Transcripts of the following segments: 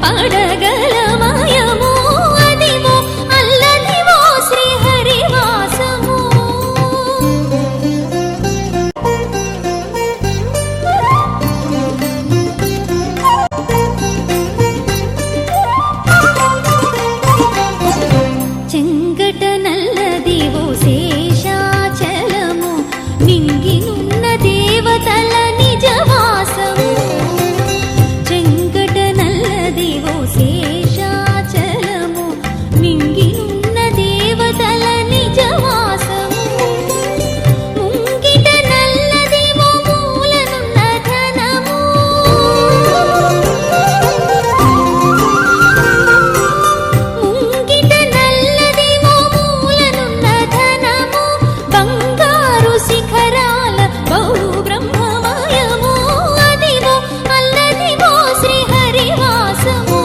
పడగలమయము అదివో అల్లదివో శ్రీహరివాసము. చెంగట నల్లదివో శేషాచలము మింగినున్న దేవతల నిజవాసము. చెంగట నల్లదివో శేషాచలము మింగినున్న దేవతల నిజవాసము. ముంగిట నల్లదివో మూలనున్న ధనము. ముంగిట నల్లదివో మూలనున్న ధనము బంగారు శిఖరాల బహు బ్రహ్మమయము అదివో అల్లదివో శ్రీహరివాసము.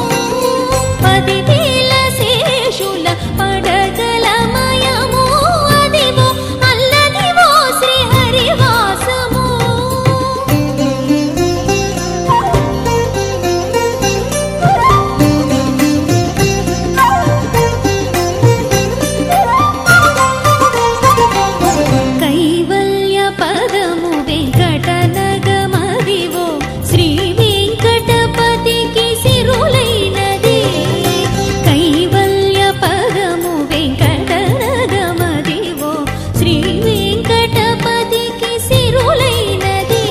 10,000 శేషుల పడగలమయము అదివో అల్లదివో శ్రీహరివాసము. కైవల్య పదము వెంకటనగమదివో శ్రీ వెంకటపతికి సిరులైనది. కైవల్య పదము వెంకటనగమదివో శ్రీ వెంకటపతికి సిరులైనది.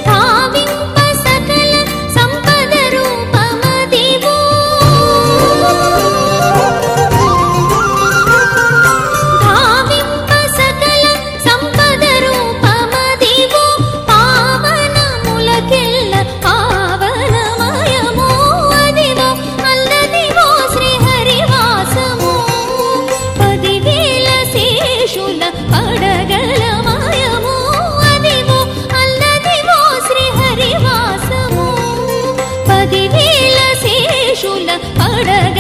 భావింప సకల సంపద రూపమదివో. భావింప సకల సంపద రూపమదివో పావనములకెల్ల పావనమయము అదివో అల్లదివో శ్రీహరివాసము. 10,000 శేషుల పడగలమయము అదివో అల్లదివో శ్రీహరివాసము. 10,000 శేషుల పడగ